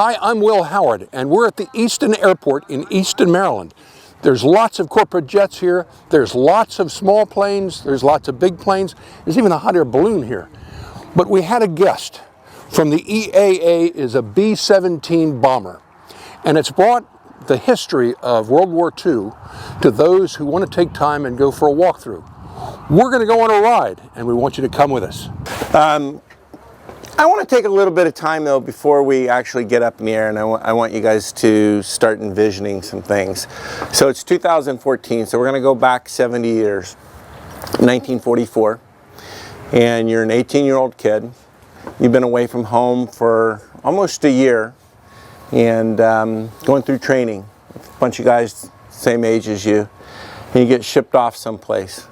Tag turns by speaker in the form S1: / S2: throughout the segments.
S1: Hi, I'm Will Howard, and we're at the Easton Airport in Easton, Maryland. There's lots of corporate jets here, there's lots of small planes, there's lots of big planes, there's even a hot air balloon here. But we had a guest from the EAA, is a B17 bomber, and it's brought the history of World War II to those who want to take time and go for a walkthrough. We're going to go on a ride, and we want you to come with us.
S2: I want to take a little bit of time though before we actually get up in the air, and I want you guys to start envisioning some things. So it's 2014, so we're going to go back 70 years, 1944, and you're an 18-year-old kid. You've been away from home for almost a year and going through training. A bunch of guys same age as you, and you get shipped off someplace.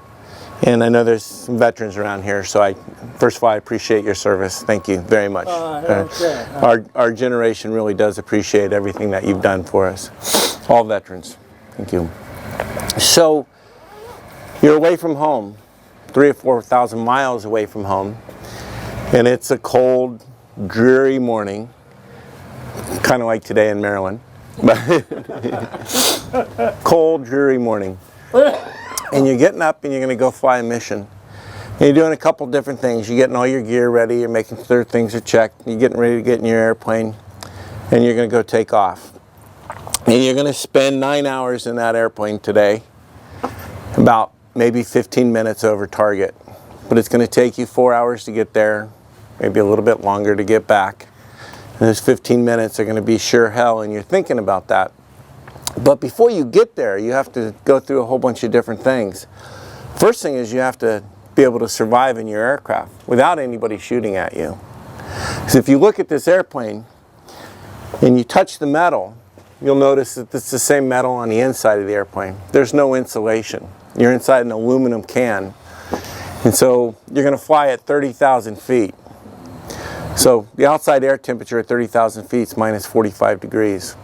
S2: And I know there's some veterans around here, so first of all, I appreciate your service. Thank you very much. Our generation really does appreciate everything that you've done for us. All veterans. Thank you. So, you're away from home, 3,000 or 4,000 miles away from home, and it's a cold, dreary morning, kind of like today in Maryland. Cold, dreary morning. And you're getting up and you're going to go fly a mission. And you're doing a couple different things. You're getting all your gear ready, you're making sure things are checked, you're getting ready to get in your airplane, and you're going to go take off. And you're going to spend 9 hours in that airplane today, about maybe 15 minutes over target. But it's going to take you 4 hours to get there, maybe a little bit longer to get back. And those 15 minutes are going to be sure hell, and you're thinking about that. But before you get there, you have to go through a whole bunch of different things. First thing is you have to be able to survive in your aircraft without anybody shooting at you. So if you look at this airplane and you touch the metal, you'll notice that it's the same metal on the inside of the airplane. There's no insulation. You're inside an aluminum can. And so you're going to fly at 30,000 feet. So the outside air temperature at 30,000 feet is minus 45 degrees.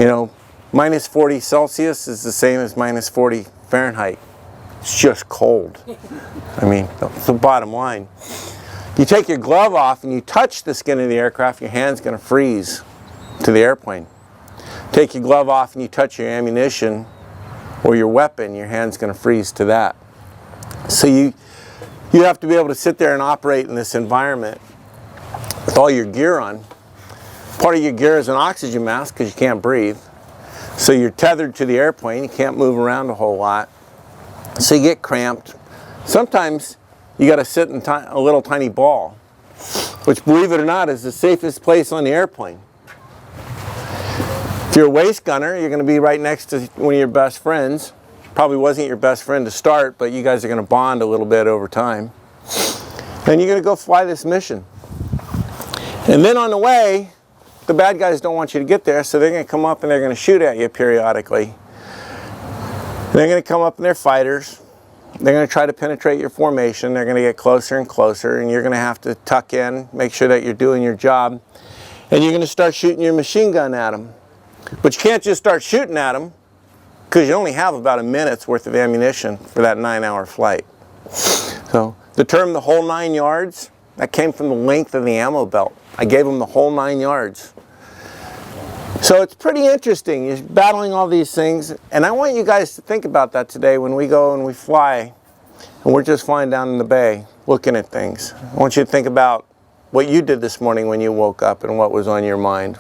S2: You know, minus 40 Celsius is the same as minus 40 Fahrenheit. It's just cold. I mean, that's the bottom line. You take your glove off and you touch the skin of the aircraft, your hand's going to freeze to the airplane. Take your glove off and you touch your ammunition or your weapon, your hand's going to freeze to that. So you have to be able to sit there and operate in this environment with all your gear on. Part of your gear is an oxygen mask because you can't breathe. So you're tethered to the airplane, you can't move around a whole lot. So you get cramped. Sometimes you got to sit in a little tiny ball, which, believe it or not, is the safest place on the airplane. If you're a waist gunner, you're going to be right next to one of your best friends. Probably wasn't your best friend to start, but you guys are going to bond a little bit over time. And you're going to go fly this mission. And then on the way, the bad guys don't want you to get there, so they're going to come up and they're going to shoot at you periodically. They're going to come up in their fighters. They're going to try to penetrate your formation. They're going to get closer and closer, and you're going to have to tuck in, make sure that you're doing your job. And you're going to start shooting your machine gun at them. But you can't just start shooting at them because you only have about a minute's worth of ammunition for that 9-hour flight. So the term the whole 9 yards, that came from the length of the ammo belt. I gave them the whole 9 yards. So it's pretty interesting. You're battling all these things, and I want you guys to think about that today when we go and we fly, and we're just flying down in the bay looking at things. I want you to think about what you did this morning when you woke up and what was on your mind.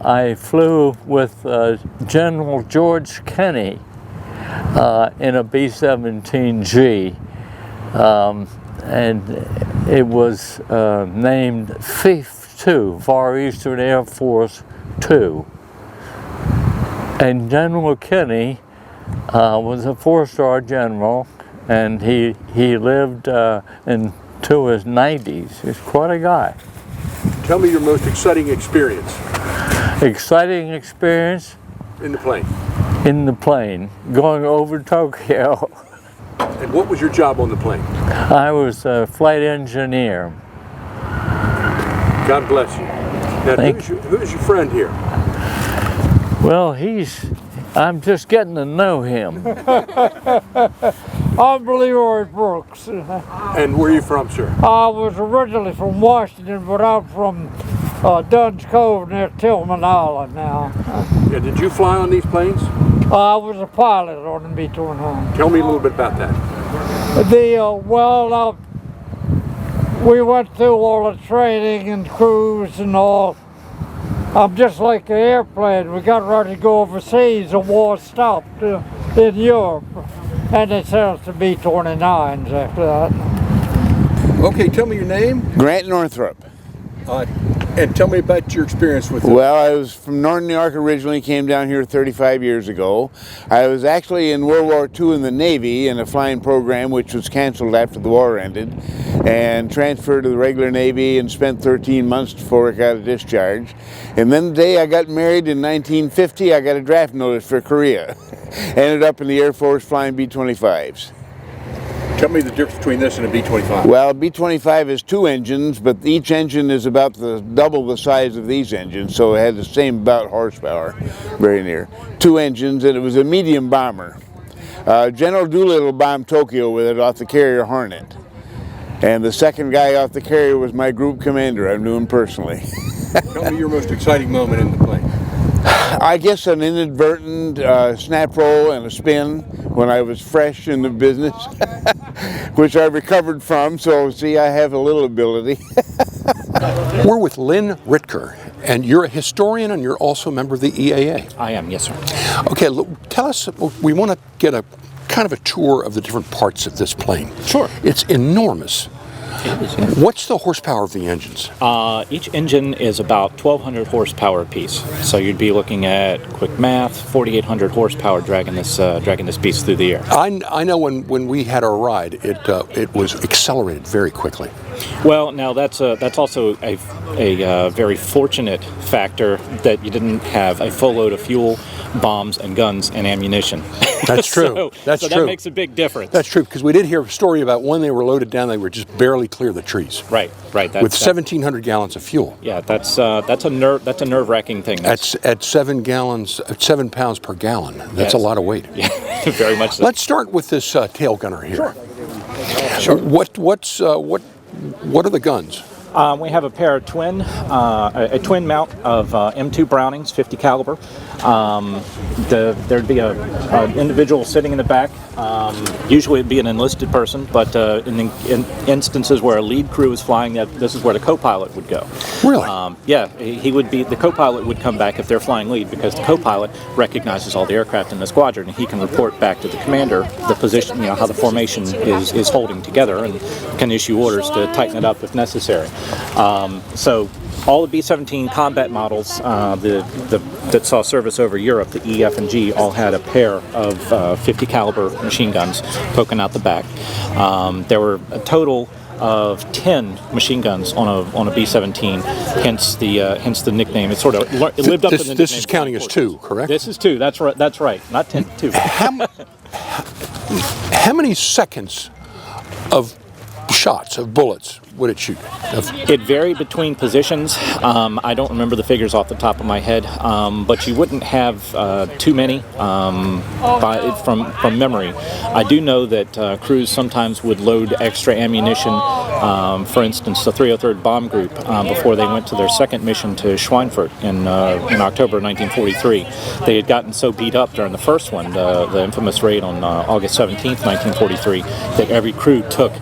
S3: I flew with General George Kenney in a B-17G, and it was named FIF 2, Far Eastern Air Force 2. And General Kenney was a 4-star general, and he lived into his 90s. He's quite a guy.
S1: Tell me your most exciting experience.
S3: Exciting experience?
S1: In the plane.
S3: In the plane, going over Tokyo.
S1: And what was your job on the plane?
S3: I was a flight engineer.
S1: God bless you. Now, who's your friend here?
S3: Well, I'm just getting to know him.
S4: I'm Leroy Brooks.
S1: And where are you from, sir?
S4: I was originally from Washington, but I'm from Dunn's Cove near Tillman Island now.
S1: Yeah, did you fly on these planes?
S4: I was a pilot on the B-29.
S1: Tell me a little bit about that.
S4: We went through all the training and crews and all. I'm just like an airplane. We got ready to go overseas. The war stopped in Europe, and they sent us to B-29s after that.
S1: Okay, tell me your name.
S5: Grant Northrup.
S1: And tell me about your experience with it.
S5: Well, I was from Northern New York originally, came down here 35 years ago. I was actually in World War II in the Navy in a flying program which was canceled after the war ended, and transferred to the regular Navy and spent 13 months before I got a discharge. And then the day I got married in 1950, I got a draft notice for Korea. Ended up in the Air Force flying B-25s.
S1: Tell me the difference between this and a B-25.
S5: Well, B-25 is 2 engines, but each engine is about double the size of these engines, so it had the same about horsepower, very near. 2 engines, and it was a medium bomber. General Doolittle bombed Tokyo with it off the carrier Hornet. And the second guy off the carrier was my group commander. I knew him personally.
S1: Tell me your most exciting moment in the plane.
S5: I guess an inadvertent snap roll and a spin when I was fresh in the business, which I recovered from, so see, I have a little ability.
S1: We're with Lynn Ritker, and you're a historian and you're also a member of the EAA.
S6: I am, yes, sir.
S1: Okay, tell us, we want to get a kind of a tour of the different parts of this plane.
S6: Sure.
S1: It's enormous.
S6: It is, yeah.
S1: What's the horsepower of the engines?
S6: Each engine is about 1,200 horsepower apiece. So you'd be looking at, quick math, 4,800 horsepower dragging this beast through the air.
S1: I know when we had our ride, it was accelerated very quickly.
S6: Well, now that's also a very fortunate factor that you didn't have a full load of fuel, bombs, and guns and ammunition.
S1: That's true.
S6: So that makes a big difference.
S1: That's true, because we did hear a story about when they were loaded down, they were just barely clear the trees.
S6: Right.
S1: With 1,700 gallons of fuel.
S6: Yeah, that's a nerve-wracking thing.
S1: At 7 pounds per gallon. That's a lot of weight.
S6: Yeah, very much so.
S1: Let's start with this tail gunner here.
S6: Sure.
S1: What are the guns?
S6: We have a pair of a twin mount of M2 Brownings, 50 caliber. There'd be an individual sitting in the back. Usually it'd be an enlisted person, but in instances where a lead crew is flying, this is where the co-pilot would go.
S1: Really?
S6: Yeah, the co-pilot would come back if they're flying lead, because the co-pilot recognizes all the aircraft in the squadron, and he can report back to the commander the position, how the formation is holding together, and can issue orders to tighten it up if necessary. So all the B-17 combat models that saw service over Europe, the E, F, and G, all had a pair of 50 caliber machine guns poking out the back. There were a total of 10 machine guns on a B-17, hence the nickname. It lived up to the nickname.
S1: This is counting as 2, correct?
S6: This is 2. That's right. Not 10. 2.
S1: How many seconds of shots, of bullets, would it shoot?
S6: It varied between positions. I don't remember the figures off the top of my head, but you wouldn't have too many from memory. I do know that crews sometimes would load extra ammunition. For instance, the 303rd Bomb Group, before they went to their second mission to Schweinfurt in October 1943, they had gotten so beat up during the first one, the infamous raid on August 17th, 1943, that every crew took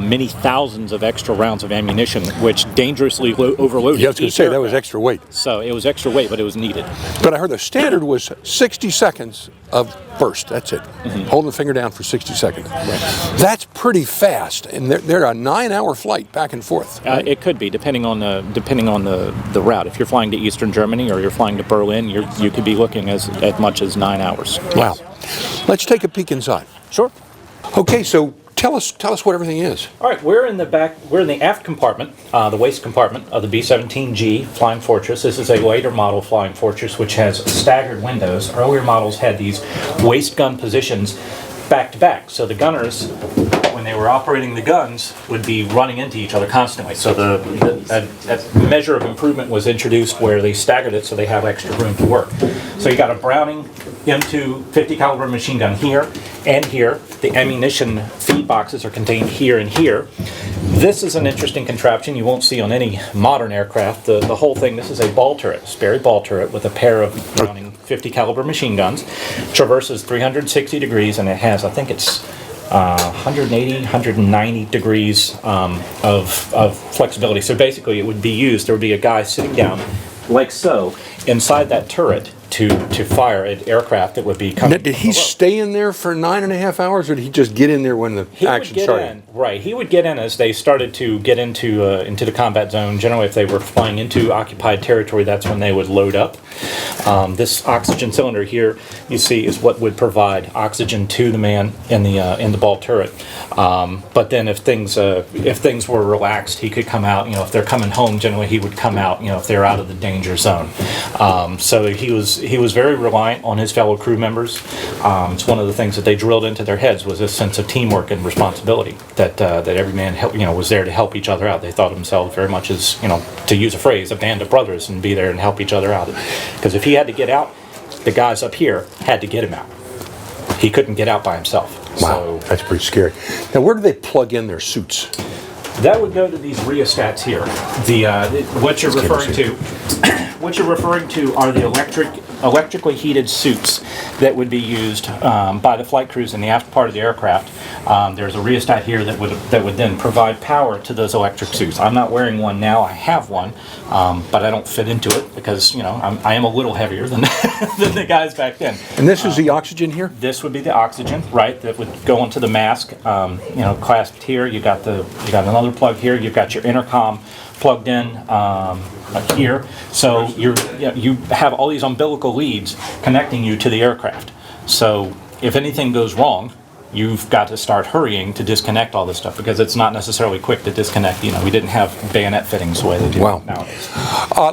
S6: many thousands of extra extra rounds of ammunition, which dangerously overloaded.
S1: Yeah, I was going to
S6: each
S1: say that was
S6: aircraft.
S1: extra weight.
S6: So it was extra weight, but it was needed.
S1: But I heard the standard was 60 seconds of burst. That's it. Holding the finger down for 60 seconds. That's pretty fast, and they're a 9-hour flight back and forth. Right?
S6: It could be depending on the route. If you're flying to Eastern Germany or you're flying to Berlin, you could be looking as much as 9 hours.
S1: Wow. Let's take a peek inside.
S6: Sure.
S1: Okay, so tell us what everything is.
S6: All right, we're in the aft compartment, the waist compartment of the B-17G Flying Fortress. This is a later model Flying Fortress which has staggered windows. Earlier models had these waist gun positions back to back, so the gunners, when they were operating the guns, would be running into each other constantly. So a measure of improvement was introduced where they staggered it so they have extra room to work. So you got a Browning M2 50 caliber machine gun here and here. The ammunition feed boxes are contained here and here. This is an interesting contraption you won't see on any modern aircraft. The whole thing, this is a ball turret, Sperry ball turret with a pair of Browning 50 caliber machine guns. Traverses 360 degrees and it has, I think it's 180, 190 degrees of flexibility. So basically it would be used, there would be a guy sitting down like so inside that turret to fire an aircraft that would be coming.
S1: Now, did he stay in there for 9.5 hours, or did he just get in there when the action started?
S6: Right, he would get in as they started to get into the combat zone. Generally, if they were flying into occupied territory, that's when they would load up. This oxygen cylinder here, you see, is what would provide oxygen to the man in the ball turret. But then if things were relaxed, he could come out. You know, if they're coming home, generally he would come out. You know, if they're out of the danger zone. So he was very reliant on his fellow crew members. It's one of the things that they drilled into their heads was this sense of teamwork and responsibility that every man was there to help each other out. They thought of themselves very much as, to use a phrase, a band of brothers, and be there and help each other out. Because if he had to get out, the guys up here had to get him out. He couldn't get out by himself.
S1: Wow, that's pretty scary. Now, where do they plug in their suits?
S6: That would go to these rheostats here. What you're referring to are the electrically heated suits that would be used by the flight crews in the aft part of the aircraft. There's a rheostat here that would then provide power to those electric suits. I'm not wearing one now. I have one, but I don't fit into it because I am a little heavier than than the guys back then.
S1: And this is the oxygen here?
S6: This would be the oxygen, right? That would go into the mask. Clasped here. You got another plug here. You've got your intercom plugged in here. So you have all these umbilical leads connecting you to the aircraft. So if anything goes wrong, you've got to start hurrying to disconnect all this stuff because it's not necessarily quick to disconnect. We didn't have bayonet fittings the way they do nowadays.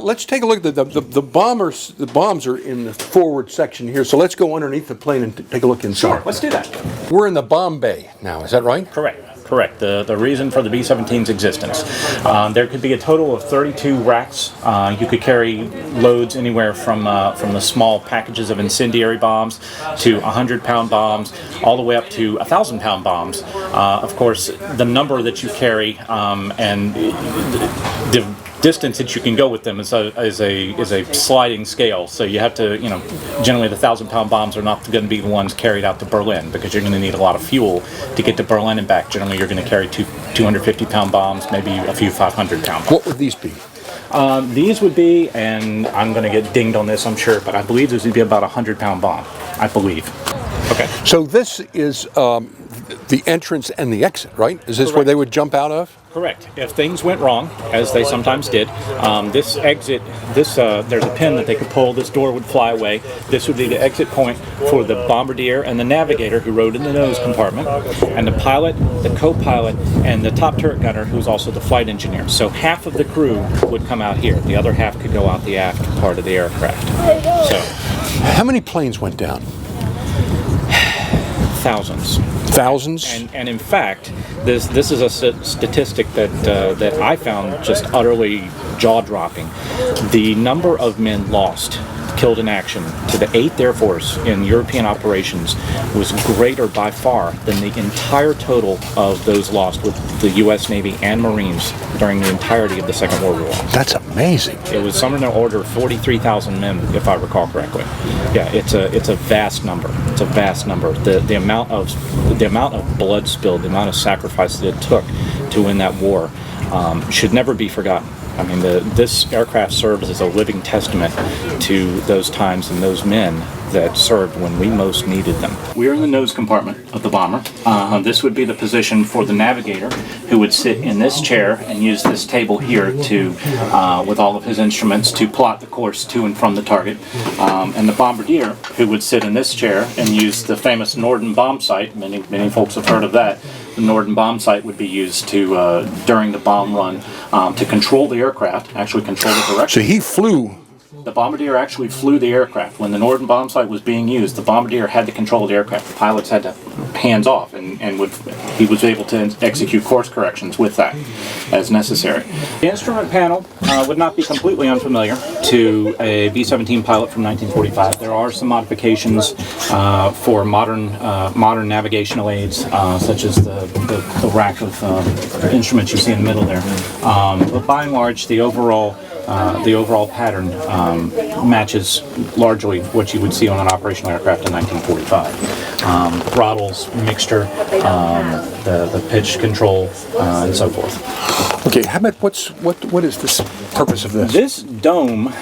S1: Let's take a look at the bombers. The bombs are in the forward section here. So let's go underneath the plane and take a look inside.
S6: Sure, let's do that.
S1: We're in the bomb bay now. Is that right?
S6: Correct. The reason for the B-17's existence. There could be a total of 32 racks. You could carry loads anywhere from the small packages of incendiary bombs to 100-pound bombs, all the way up to 1,000-pound bombs. Of course, the number that you carry and the distance that you can go with them is a sliding scale. So you have to, generally the 1,000-pound bombs are not going to be the ones carried out to Berlin because you're going to need a lot of fuel to get to Berlin and back. Generally, you're going to carry 250-pound bombs, maybe a few 500-pound bombs.
S1: What would these be?
S6: These would be, and I'm going to get dinged on this, I'm sure, but I believe this would be about a 100-pound bomb. I believe. Okay.
S1: So this is the entrance and the exit, right? Is this
S6: Correct.
S1: where they would jump out of?
S6: Correct. If things went wrong, as they sometimes did, this exit, there's a pin that they could pull, this door would fly away. This would be the exit point for the bombardier and the navigator who rode in the nose compartment, and the pilot, the co-pilot, and the top turret gunner who's also the flight engineer. So half of the crew would come out here. The other half could go out the aft part of the aircraft. So,
S1: how many planes went down?
S6: Thousands.
S1: Thousands?
S6: And in fact, this is a statistic that I found just utterly jaw-dropping. The number of men lost, killed in action, to the 8th Air Force in European operations was greater by far than the entire total of those lost with the U.S. Navy and Marines during the entirety of the Second World War.
S1: That's amazing.
S6: It was somewhere in the order of 43,000 men, if I recall correctly. Yeah, it's a vast number. It's a vast number. The amount of blood spilled, the amount of sacrifice that it took to win that war. should never be forgotten. I mean, this aircraft serves as a living testament to those times and those men that served when we most needed them. We're in the nose compartment of the bomber. This would be the position for the navigator, who would sit in this chair and use this table here to, with all of his instruments, to plot the course to and from the target. And the bombardier, who would sit in this chair and use the famous Norden bomb sight. Many folks have heard of that. The Norden bomb sight would be used to, during the bomb run, to control the aircraft, actually control the direction.
S1: So he flew.
S6: The bombardier actually flew the aircraft. When the Norden bomb sight was being used, the bombardier had to control the aircraft. The pilots had to hands off, and he was able to execute course corrections with that as necessary. The instrument panel would not be completely unfamiliar to a B-17 pilot from 1945. There are some modifications for modern navigational aids, such as the rack of instruments you see in the middle there. But by and large, the overall pattern matches largely what you would see on an operational aircraft in 1945. Throttles, mixture, the pitch control, and so forth.
S1: Okay, how about what is this purpose of this?
S6: This dome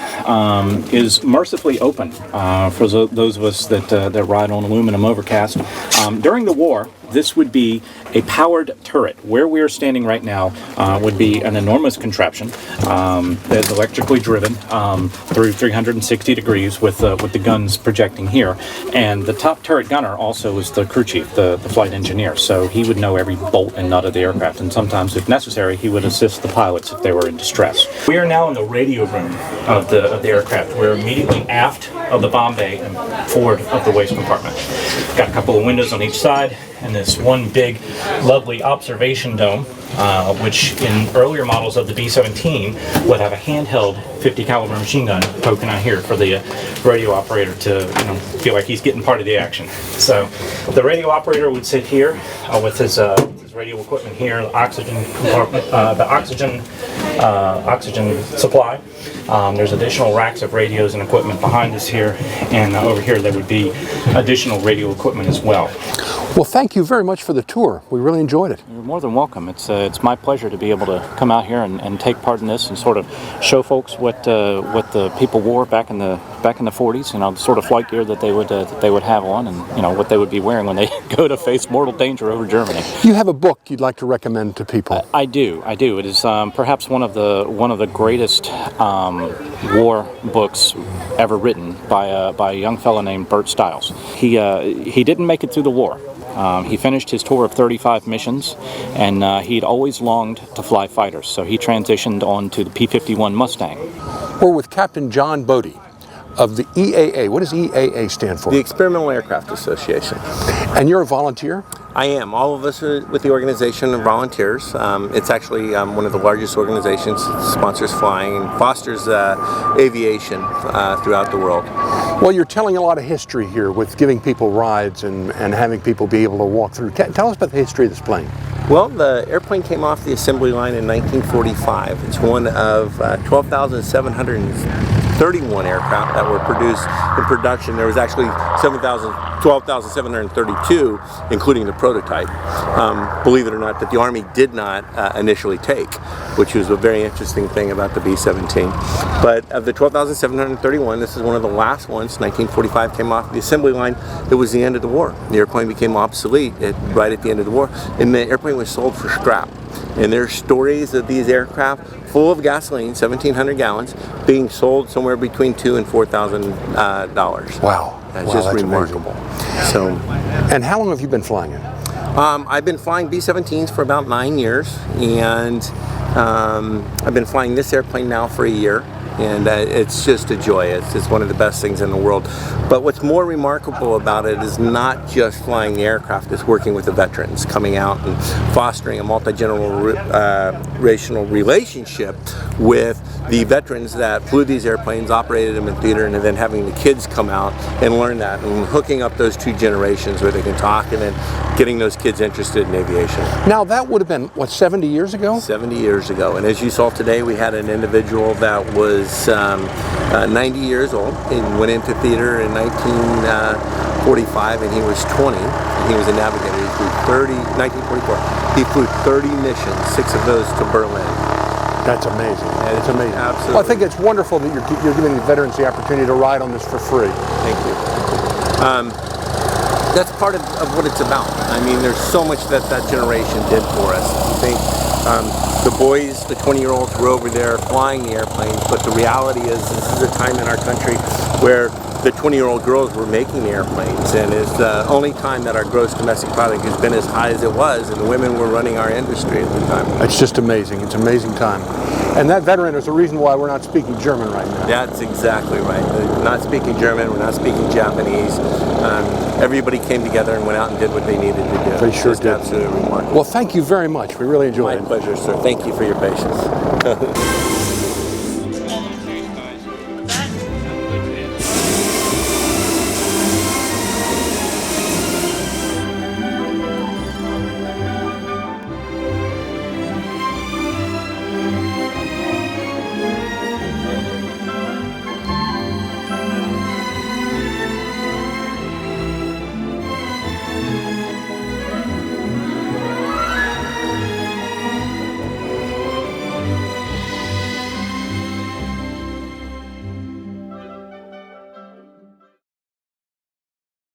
S6: is mercifully open for those of us that ride on aluminum Overcast. During the war, this would be a powered turret. Where we are standing right now would be an enormous contraption that's electrically driven through 360 degrees with the guns projecting here. And the top turret gunner also is the crew chief, the flight engineer. So he would know every bolt and nut of the aircraft. And sometimes, if necessary, he would assist the pilots if they were in distress. We are now in the radio room of the aircraft. We're immediately aft of the bomb bay and forward of the waist compartment. Got a couple of windows on each side, and this one big, lovely observation dome, which in earlier models of the B-17 would have a handheld 50 caliber machine gun poking out here for the radio operator to feel like he's getting part of the action. So the radio operator would sit here with his radio equipment here, the oxygen compartment, the oxygen supply. There's additional racks of radios and equipment behind us here, and over here there would be additional radio equipment as well.
S1: Well, thank you very much for the tour. We really enjoyed it.
S6: You're more than welcome. It's my pleasure to be able to come out here and take part in this and sort of show folks what the people wore back in the 40s. The sort of flight gear that they would have on, and what they would be wearing when they go to face mortal danger over Germany.
S1: You have a book you'd like to recommend to people?
S6: I do. It is perhaps one of the greatest war books ever written by a young fellow named Bert Stiles. He didn't make it through the war. He finished his tour of 35 missions, and he'd always longed to fly fighters, so he transitioned on to the P-51 Mustang.
S1: We're with Captain John Bodie of the EAA. What does EAA stand for?
S2: The Experimental Aircraft Association.
S1: And you're a volunteer?
S2: I am. All of us are with the organization of volunteers. It's actually one of the largest organizations that sponsors flying and fosters aviation throughout the world.
S1: Well, you're telling a lot of history here with giving people rides and having people be able to walk through. Tell us about the history of this plane.
S2: Well, the airplane came off the assembly line in 1945. It's one of 12,731 aircraft that were produced in production. There was actually 12,732, including the prototype. Believe it or not, that the Army did not initially take, which was a very interesting thing about the B-17. But of the 12,731, this is one of the last ones. 1945 came off the assembly line. It was the end of the war. The airplane became obsolete right at the end of the war, and the airplane was sold for scrap. And there's stories of these aircraft full of gasoline, 1,700 gallons, being sold somewhere between $2,000 and $4,000.
S1: Wow.
S2: That's just remarkable.
S1: Amazing.
S2: So,
S1: and how long have you been flying it?
S2: I've been flying B-17s for about 9 years, and I've been flying this airplane now for a year. And it's just a joy. It's one of the best things in the world. But what's more remarkable about it is not just flying the aircraft, it's working with the veterans, coming out and fostering a multi-generational relationship with the veterans that flew these airplanes, operated them in theater, and then having the kids come out and learn that, and hooking up those two generations where they can talk, and then getting those kids interested in aviation.
S1: Now that would have been, what, 70 years ago?
S2: 70 years ago. And as you saw today, we had an individual that was was 90 years old. He went into theater in 1945, and he was 20. He was a navigator. He flew 1944. He flew 30 missions, 6 of those to Berlin.
S1: That's amazing. It's amazing.
S2: Absolutely.
S1: Well, I think it's wonderful that you're giving the veterans the opportunity to ride on this for free.
S2: Thank you. That's part of what it's about. I mean, there's so much that generation did for us. I think the boys, the 20-year-olds were over there flying the airplanes, but the reality is this is a time in our country where the 20-year-old girls were making the airplanes, and it's the only time that our gross domestic product has been as high as it was, and the women were running our industry at the time.
S1: It's just amazing. It's an amazing time. And that veteran is the reason why we're not speaking German right now.
S2: That's exactly right. We're not speaking German, we're not speaking Japanese. Everybody came together and went out and did what they needed to do.
S1: They sure did.
S2: Absolutely remarkable.
S1: Well, thank you very much. We really enjoyed it.
S2: My pleasure, sir. Thank you for your patience.